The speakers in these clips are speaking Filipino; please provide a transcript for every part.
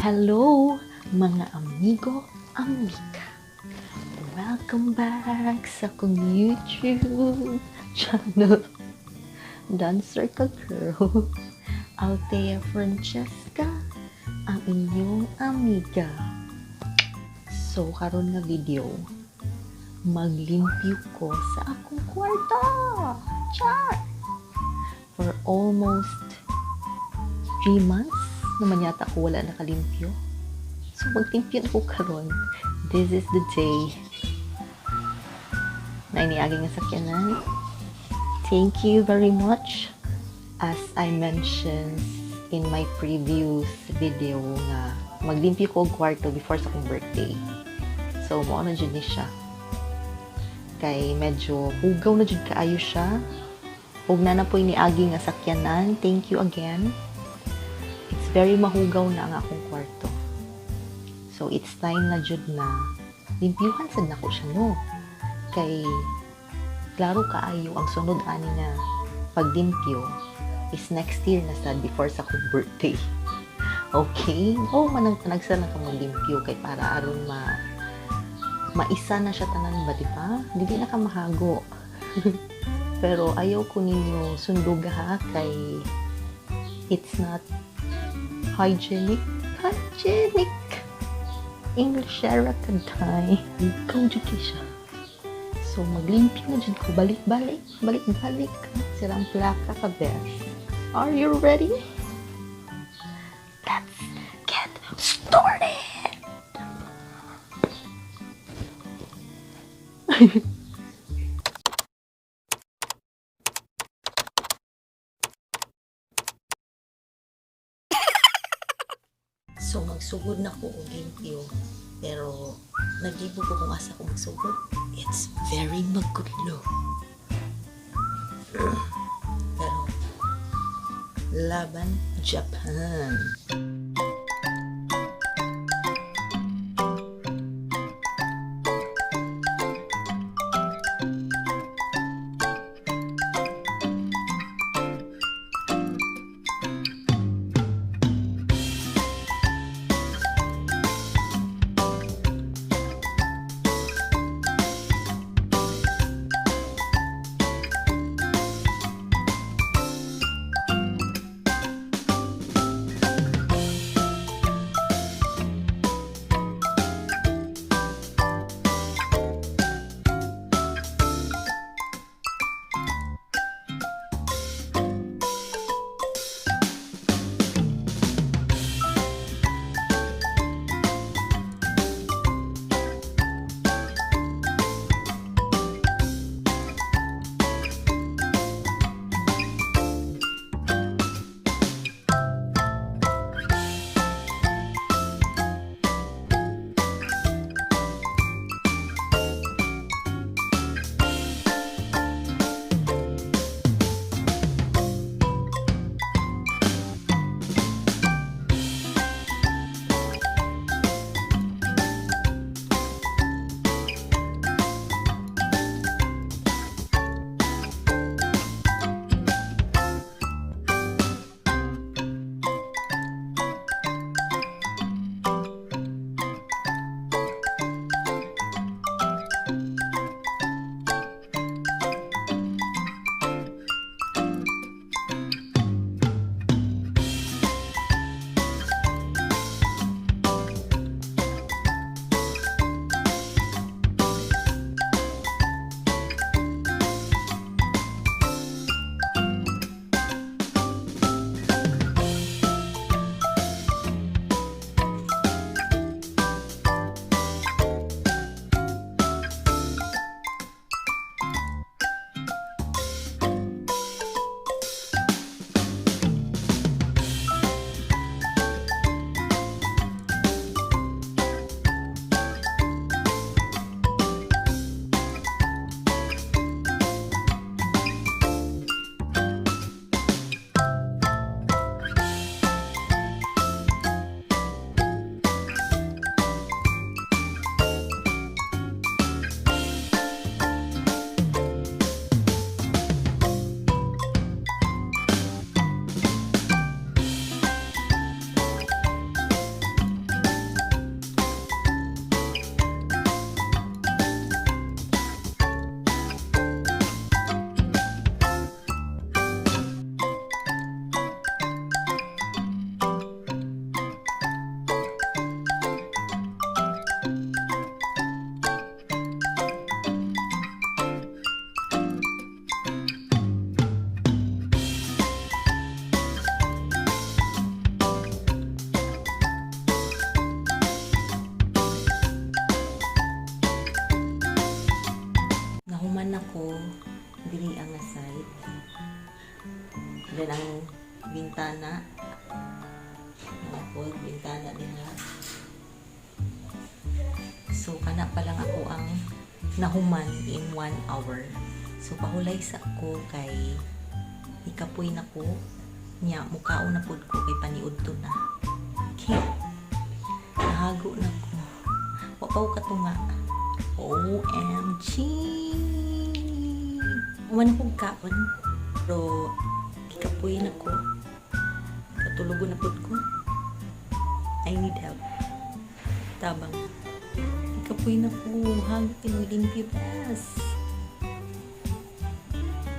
Hello, mga amigo, amiga. Welcome back sa akong YouTube channel, Dancer Ka Girl, Althea Francesca, ang inyong amiga. So, karon nga video, maglimpyo ko sa akong kwarto. Char! For almost 3 months, naman yata ako wala nakalimpyo. So, magtimpyo ko karon. This is the day na iniaging nga sakyanan. Thank you very much. As I mentioned in my previous video nga maglimpyo ko og kwarto before sa akong birthday. So, mao na jud ni siya. Kay medyo hugaw na jud kaayo siya. Ug na po iniagi nga sakyanan. Thank you again. It's very mahugaw na ang akong kwarto. So, it's time na jud na limpyuhan sad nako siya, no? Kay, klaro kaayo ang sunod ani nga paglimpyo is next year na sad before sa akong birthday. Okay? Oh, manang tanagsa na ka maglimpyo kay para aron maisa na siya tanan ba, di ba? Dili na ka mahago. Pero ayaw ko ninyo sunduga ha, kay it's not hygienic. English era ka tayo. Ikaw dyan siya. So, maglimpyo na dyan ko. Balik-balik. Silang plaka ka, best. Are you ready? Let's get started! So, magsugod na ko og limpyo. Pero, nag-ibo ko kung asa ko magsugod. It's very magulo. Pero, laban Japan. bintana. Napod bintana diha. So kana pa lang ako ang nahuman in 1 hour. So pahulay sa ako kay ikapoy na ko nya mukaon na pud ko kay paniudto na. Okay. Nahago na ko. Wa pa ko katunga. OMG. Uman ko kaon. Pero ikapoy na ko. Katulugo na pud ko. I need help. Tabang. Ikapoy na ko. Hanggang tinulingki pass.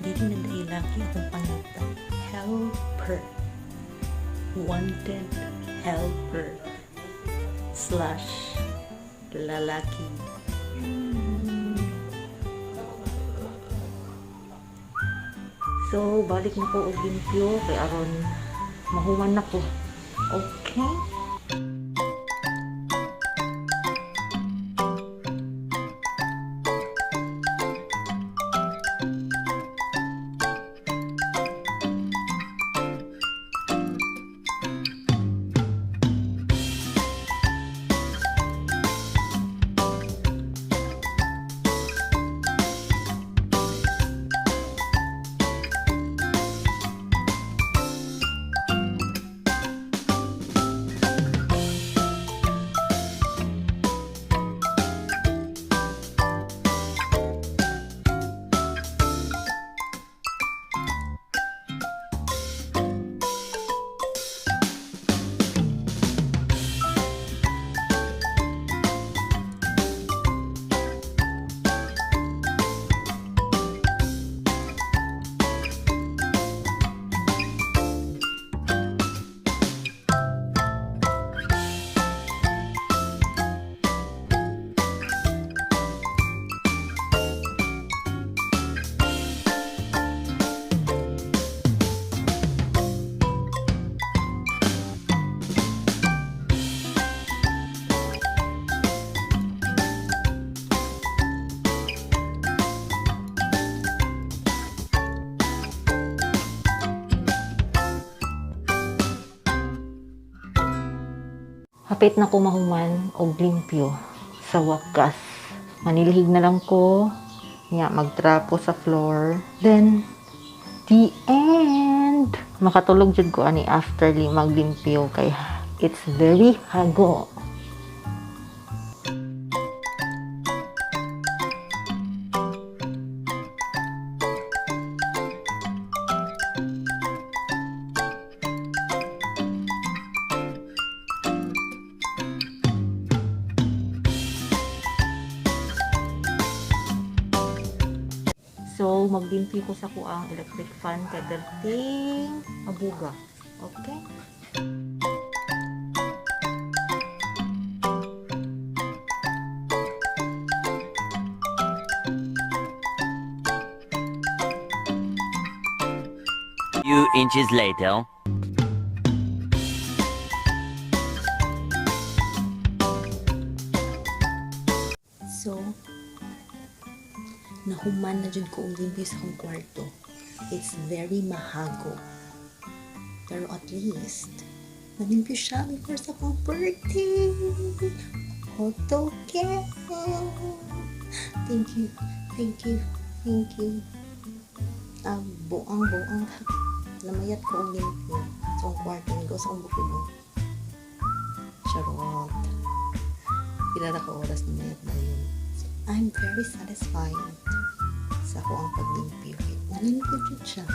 Dili na dahil laki akong pangita. Helper. Wanted helper. / lalaki. So, balik na ko og limpyo kay aron mahuman na ko. Okay? Hapit na ko mahuman og limpyo sa wakas. Manilhig na lang ko. Nya magtrapo sa floor. Then the end. Makatulog jud ko ani after maglimpyo kay it's very hago. So, maglimpyo ko sa kuang electric fan kay dating abuga. Okay? Few inches later. So, nahuman na dyan ko ang limpyo sa akong kwarto. It's very mahago. Pero at least, nalimpyo siya before sa akong birthday. Okay. Thank you. Thank you. Thank you. Buang-buang. Namayat ko ang limpyo sa akong kwarto. Nagawa sa akong bukulo. Charot. Pila na ka oras na mayat na yun. I'm very satisfied sa ako ang paglimpyo. Nalimpyo dyan siya.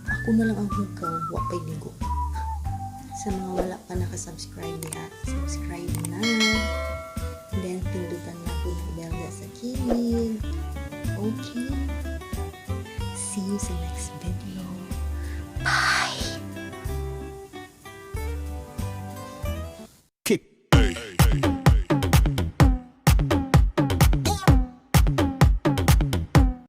Ako na lang ang hugaw, wapay ligo. Sa mga wala pa nakasubscribe niya, subscribe na. Then, pindutan na po ng bell sa kilid. Okay? See you sa next video.